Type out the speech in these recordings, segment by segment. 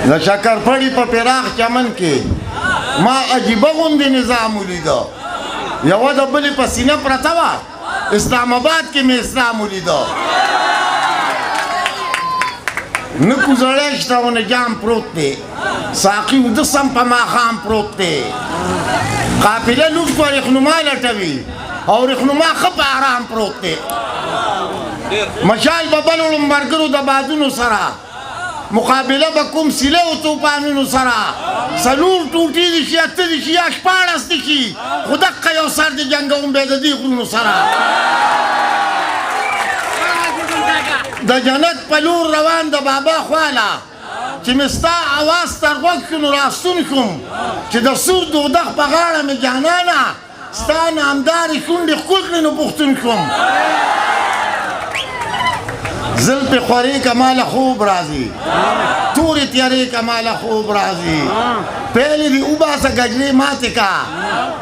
د شکرپړي په پراخ چمن کې ما عجیبه غوندې نظام ولیده یوه د بلې په سینه پرته وه اسلام آباد کې مې اسلام ولیده نه کوزړی شته او نه جام پروت دی ساقي اوده سم په ماښام پروت دی قافله لوږ په رخنما لټوي او رخنما ښه په ارام پروت دی مشال به بل وړم ملګرو د بادونو سره مقابله به کوم سیله و توپانونو سره څلور ټوټې دي شي اته دي شي یا شپاړس دي شي خو دقه یو سر د جنګوم بیا د دې غرونو سره د جنت په لور روان د بابا خواله چې مې ستا اواز تر غوږ شو نو راستون شوم چې د سور دودخ په غاړه مې جانانه ستا نامدارې شونډې ښکل کړې نو پوښتون شوم زلفې خورې که ماله خوب راځي تورې تیارې که ماله خوب راځي پیلې دې وباسه ګجرې ماتې که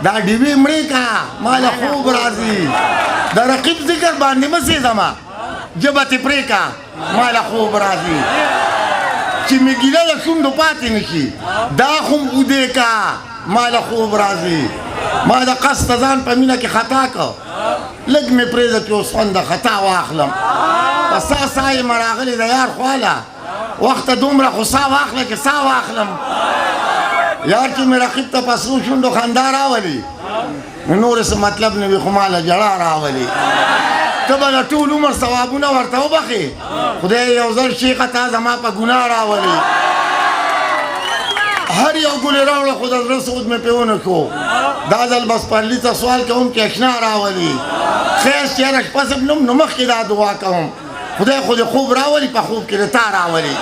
دا ډیوې مړې که ماله خوب راځي د رقیب ذکر باندې مه سېځمه ژبه تې پرې که ماله خوب راځي چې مې ګیله د شونډو پاتې نه شي دا خو م اودې که ماله خوب راځي ما د قصد ځان په مینه کې خطا که لږ مې پرېږده چې اوس خوند د خطا واخلم په سا سا یې راغلې د یار خواله وخته دومره خو سا واخله چې سا واخلم یار چې مې رقیب ته په سرو شونډو خندا راولي نو نورې څه مطلب نه وي خو ماله ژړا راولي ته به د ټول عمر ثوابونه ورته وبخې خدای یو ځل شیخه تا زما په ګناه راولي هر یو ګلې راوړه خو د زړه سود مې پرې ونه شو دا ځل بس پرلي ته سوال کوم چې اشنا راولي خیر چې یاره شپه صبنم نو مخکې دا دعا کوم خدای خو دې خوب راولي په خوب کې د تا راولي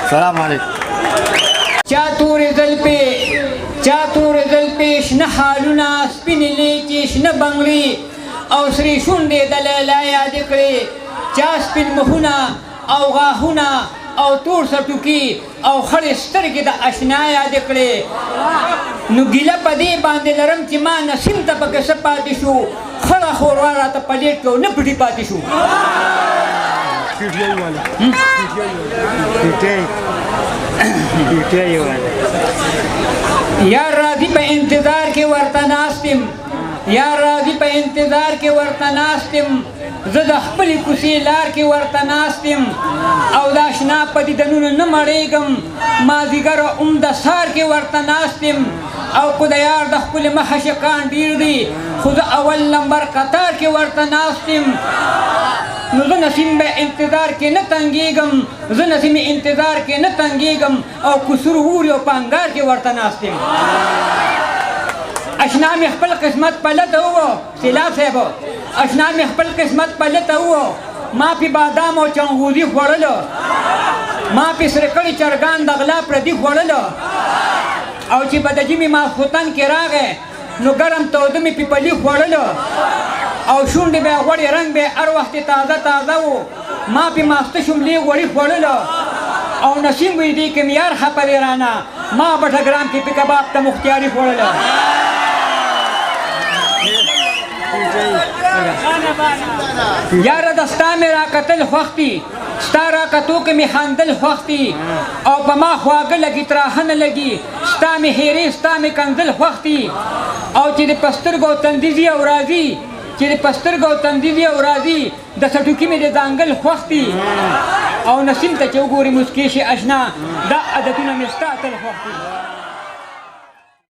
سلام علیکم چا تورې زلفې شنه حالونه سپینې لیکې شنه بنګړي او سرې شونډې د لیلا یادې کړې چا سپین مخونه او غاښونه او تور سټوکي او خړې سترګې د اشنا یادې کړې نو ګیله په دې باندې لرم چې ما نسیم ته پکې څه پاتې شو خړه ښوروا راته پلیټ کې نه پټي پاتې شو یار راځي په انتظار کې ورته ناستم زه د خپلې کوڅې لار کې ورته ناستم او د اشنا په دیدنونو نه مړېږم مازدیګر هم د سهار کې ورته ناستم او که د یار د خپلې مخه شکان ډېر دي خو زه اول نمبر قطار کې ورته ناستم نو زه نسیم انتظار کې نه تنګېږم او کسور ووري او په انګار کې ورته ناستم اشنا مې خپل قسمت پلته وو سیلاب صاحب اشنا مې خپل قسمت پلته وو ما پې بادام او چنغوزي خوړلو ما پې سره کړي چرګان د غلا پردي خوړلو او چې به د ژمي ماسخوتن کې راغی نو ګرم توده مې پیپلي خوړلو او شونډې به یې غوړې رنګ به یې هر وخت تازه تازه و ما پې ماسته شملې غوړي خوړلو او نسیم وی دی که میار خپه دی رانه ما بټګرام کې پې کباب ته مختیاري خوړلو یاره د ستا مې راکتل خوښ دي ستا راکتو کې مې خندل خوښ دي او په ما خواږه لګي تراښه نه لګي ستا مې هېرې ستا مې کنځل خوښ دي او چې د په سترګو تندیزي او راځي د سټوکي مې د ځانګل خوښ دي او نسیم ته چې وګوري مسکې شي اشنا دا عادتونه مې ستا تل خوښ دي